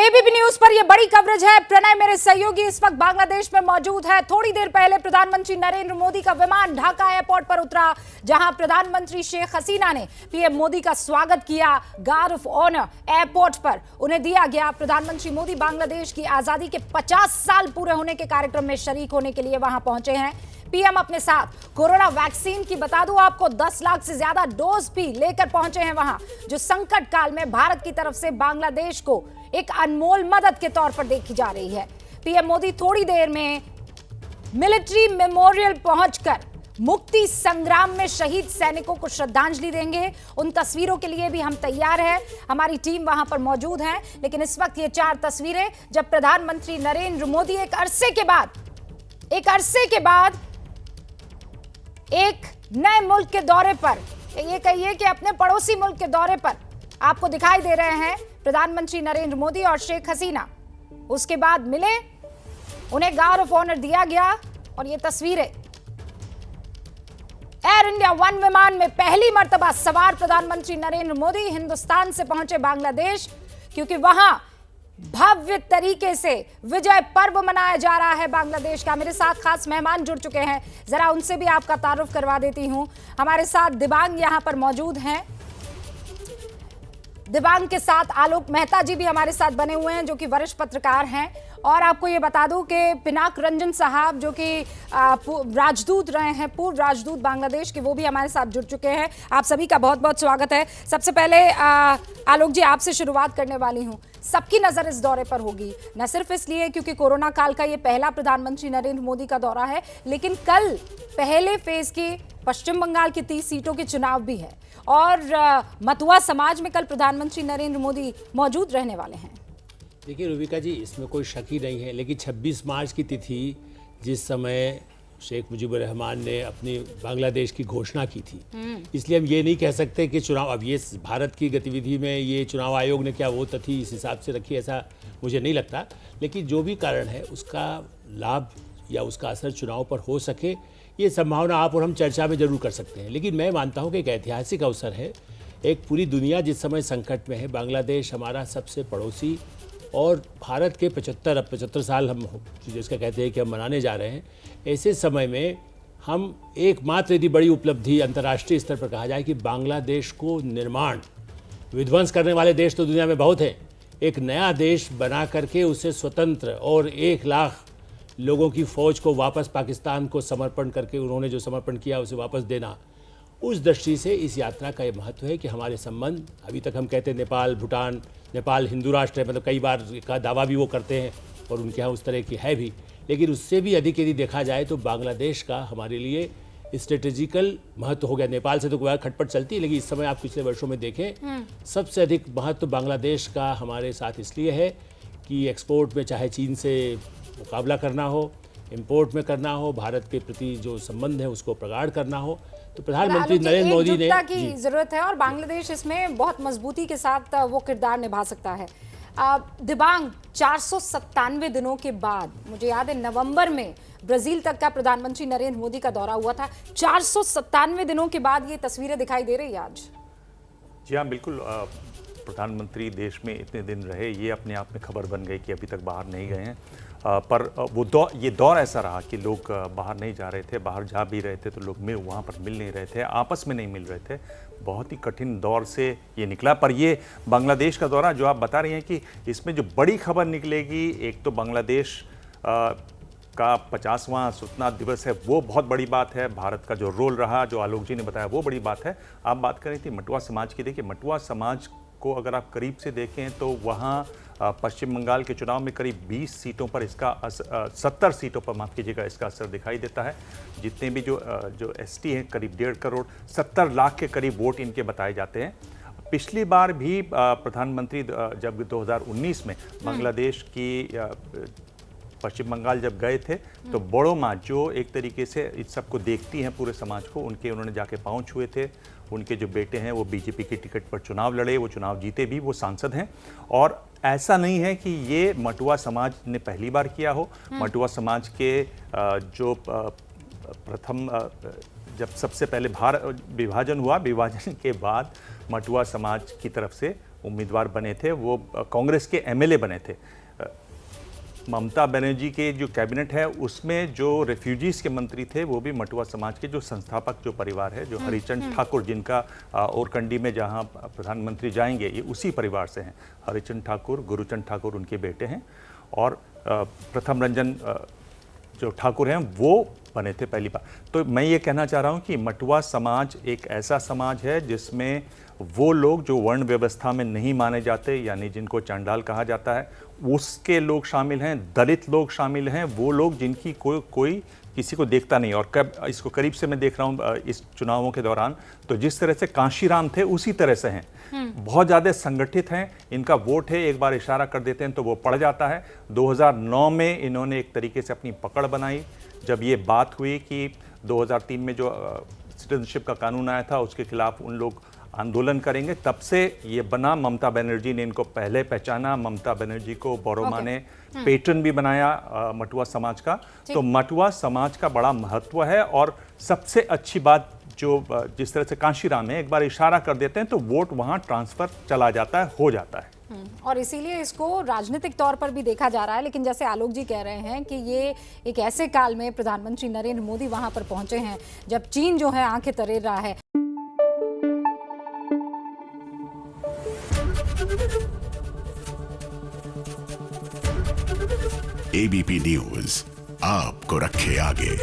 ABP news पर यह बड़ी कवरेज है। प्रणय मेरे सहयोगी इस वक्त बांग्लादेश में मौजूद है। थोड़ी देर पहले प्रधानमंत्री नरेंद्र मोदी का विमान ढाका एयरपोर्ट पर उतरा, जहां प्रधानमंत्री शेख हसीना ने पीएम मोदी का स्वागत किया। गार्ड ऑफ ऑनर एयरपोर्ट पर उन्हें दिया गया। प्रधानमंत्री मोदी बांग्लादेश की आजादी के 50 साल पूरे होने के कार्यक्रम में शरीक होने के लिए वहां पहुंचे हैं। पीएम अपने साथ कोरोना वैक्सीन की बता दूं आपको 10 लाख से ज्यादा डोज भी लेकर पहुंचे हैं वहां, जो संकट काल में भारत की तरफ से बांग्लादेश को एक अनमोल मदद के तौर पर देखी जा रही है। पीएम मोदी थोड़ी देर में मिलिट्री मेमोरियल पहुंचकर मुक्ति संग्राम में शहीद सैनिकों को श्रद्धांजलि देंगे। उन तस्वीरों के लिए भी हम तैयार हैं, हमारी टीम वहां पर मौजूद है। लेकिन इस वक्त ये 4 तस्वीरें जब प्रधानमंत्री नरेंद्र मोदी एक अरसे के बाद एक नए मुल्क के दौरे पर, ये कहिए कि अपने पड़ोसी मुल्क के दौरे पर आपको दिखाई दे रहे हैं प्रधानमंत्री नरेंद्र मोदी और शेख हसीना। उसके बाद मिले, उन्हें गार्ड ऑफ ऑनर दिया गया। और ये तस्वीरें एयर इंडिया वन विमान में पहली मर्तबा सवार प्रधानमंत्री नरेंद्र मोदी हिंदुस्तान से पहुंचे बांग्लादेश, क्योंकि वहां भव्य तरीके से विजय पर्व मनाया जा रहा है बांग्लादेश का। मेरे साथ खास मेहमान जुड़ चुके हैं, जरा उनसे भी आपका तारुफ करवा देती हूं। हमारे साथ दिबांग यहां पर मौजूद हैं। दिबांग के साथ आलोक मेहता जी भी हमारे साथ बने हुए हैं, जो कि वरिष्ठ पत्रकार हैं। और आपको ये बता दूं कि पिनाक रंजन साहब, जो कि राजदूत रहे हैं, पूर्व राजदूत बांग्लादेश के, वो भी हमारे साथ जुड़ चुके हैं। आप सभी का बहुत बहुत स्वागत है। सबसे पहले आलोक जी, आपसे शुरुआत करने वाली हूं। सबकी नजर इस दौरे पर होगी, न सिर्फ इसलिए क्योंकि कोरोना काल का ये पहला प्रधानमंत्री नरेंद्र मोदी का दौरा है, लेकिन कल पहले फेज की पश्चिम बंगाल की 30 सीटों के चुनाव भी है और मतुआ समाज में कल प्रधानमंत्री नरेंद्र मोदी मौजूद रहने वाले हैं। देखिए रूबिका जी, इसमें कोई शक ही नहीं है, लेकिन 26 मार्च की तिथि जिस समय शेख मुजीबुर रहमान ने अपनी बांग्लादेश की घोषणा की थी, इसलिए हम ये नहीं कह सकते कि चुनाव, अब ये भारत की गतिविधि में ये चुनाव आयोग ने क्या वो तिथि इस हिसाब से रखी, ऐसा मुझे नहीं लगता। लेकिन जो भी कारण है, उसका लाभ या उसका असर चुनाव पर हो सके, ये संभावना आप और हम चर्चा में जरूर कर सकते हैं। लेकिन मैं मानता हूँ कि एक ऐतिहासिक अवसर है। एक पूरी दुनिया जिस समय संकट में है, बांग्लादेश हमारा सबसे पड़ोसी, और भारत के 75 साल हम जिसका कहते हैं कि हम मनाने जा रहे हैं, ऐसे समय में हम एकमात्र यदि बड़ी उपलब्धि अंतर्राष्ट्रीय स्तर पर कहा जाए कि बांग्लादेश को निर्माण, विध्वंस करने वाले देश तो दुनिया में बहुत हैं, एक नया देश बना करके उसे स्वतंत्र और 1 लाख लोगों की फ़ौज को वापस पाकिस्तान को समर्पण करके उन्होंने जो समर्पण किया उसे वापस देना, उस दृष्टि से इस यात्रा का ये महत्व है कि हमारे संबंध, अभी तक हम कहते हैं नेपाल, भूटान, नेपाल हिंदू राष्ट्र है, मतलब कई बार का दावा भी वो करते हैं और उनके यहाँ उस तरह की है भी, लेकिन उससे भी अधिक यदि देखा जाए तो बांग्लादेश का हमारे लिए स्ट्रेटेजिकल महत्व हो गया। नेपाल से तो कोई खटपट चलती है, लेकिन इस समय आप पिछले वर्षों में देखें सबसे अधिक महत्व बांग्लादेश का हमारे साथ इसलिए है कि एक्सपोर्ट में चाहे चीन से मुकाबला करना हो, इंपोर्ट में करना हो, भारत के प्रति जो संबंध है उसको प्रगाढ़ करना हो, तो प्रधानमंत्री नरेंद्र मोदी ने की जरूरत है और बांग्लादेश इसमें बहुत मजबूती के साथ वो किरदार निभा सकता है। दिबांग, 497 दिनों के बाद, मुझे याद है नवंबर में ब्राजील तक का प्रधानमंत्री नरेंद्र मोदी का दौरा हुआ था, 497 दिनों के बाद ये तस्वीरें दिखाई दे रही है आज। जी हाँ, बिल्कुल। प्रधानमंत्री देश में इतने दिन रहे, ये अपने आप में खबर बन गई कि अभी तक बाहर नहीं गए हैं। पर वो ये दौर ऐसा रहा कि लोग बाहर नहीं जा रहे थे, बाहर जा भी रहे थे तो लोग वहाँ पर मिल नहीं रहे थे, आपस में नहीं मिल रहे थे। बहुत ही कठिन दौर से ये निकला। पर ये बांग्लादेश का दौरा जो आप बता रही हैं कि इसमें जो बड़ी खबर निकलेगी, एक तो बांग्लादेश का 50वां स्वतंत्रता दिवस है, वो बहुत बड़ी बात है। भारत का जो रोल रहा, जो आलोक जी ने बताया, वो बड़ी बात है। आप बात कर रही थी मटुआ समाज की। देखिए, मटुआ समाज को अगर आप करीब से देखें तो वहाँ पश्चिम बंगाल के चुनाव में करीब 20 सीटों पर इसका 70 सीटों पर, माफ़ कीजिएगा, इसका असर दिखाई देता है। जितने भी जो एसटी हैं, करीब 1.5 करोड़ 70 लाख के करीब वोट इनके बताए जाते हैं। पिछली बार भी प्रधानमंत्री जब 2019 में बांग्लादेश की पश्चिम बंगाल जब गए थे तो बोड़ो माँ, जो एक तरीके से इस सबको देखती हैं पूरे समाज को, उन्होंने जाके पाँव छुए थे। उनके जो बेटे हैं वो बीजेपी की टिकट पर चुनाव लड़े, वो चुनाव जीते भी, वो सांसद हैं। और ऐसा नहीं है कि ये मटुआ समाज ने पहली बार किया हो। मटुआ समाज के जो प्रथम जब सबसे पहले विभाजन हुआ, विभाजन के बाद मटुआ समाज की तरफ से उम्मीदवार बने थे वो कांग्रेस के एमएलए बने थे। ममता बनर्जी के जो कैबिनेट है उसमें जो रेफ्यूजीज के मंत्री थे वो भी मटुआ समाज के जो संस्थापक जो परिवार है, जो हरिचंद ठाकुर, जिनका ओरकंडी में जहां प्रधानमंत्री जाएंगे ये उसी परिवार से हैं। हरिचंद ठाकुर, गुरुचंद ठाकुर उनके बेटे हैं और प्रथम रंजन जो ठाकुर हैं वो बने थे पहली बार। तो मैं ये कहना चाह रहा हूँ कि मटुआ समाज एक ऐसा समाज है जिसमें वो लोग जो वर्ण व्यवस्था में नहीं माने जाते, यानी जिनको चांडाल कहा जाता है, उसके लोग शामिल हैं, दलित लोग शामिल हैं, वो लोग जिनकी कोई किसी को देखता नहीं। और कब इसको करीब से मैं देख रहा हूँ इस चुनावों के दौरान, तो जिस तरह से कांशीराम थे उसी तरह से हैं, बहुत ज़्यादा संगठित हैं। इनका वोट है, एक बार इशारा कर देते हैं तो वो पड़ जाता है। 2009 में इन्होंने एक तरीके से अपनी पकड़ बनाई जब ये बात हुई कि 2003 में जो सिटीजनशिप का कानून आया था उसके खिलाफ उन लोग आंदोलन करेंगे, तब से ये बना। ममता बनर्जी ने इनको पहले पहचाना, ममता बनर्जी को बोरोमा ने पेट्रन भी बनाया मटुआ समाज का। तो मटुआ समाज का बड़ा महत्व है और सबसे अच्छी बात जो जिस तरह से कांशीराम है, एक बार इशारा कर देते हैं तो वोट वहां ट्रांसफर चला जाता है, हो जाता है। और इसीलिए इसको राजनीतिक तौर पर भी देखा जा रहा है। लेकिन जैसे आलोक जी कह रहे हैं कि ये एक ऐसे काल में प्रधानमंत्री नरेंद्र मोदी वहां पर पहुंचे हैं जब चीन जो है आंखें तरेर रहा है। एबीपी न्यूज आपको रखे आगे।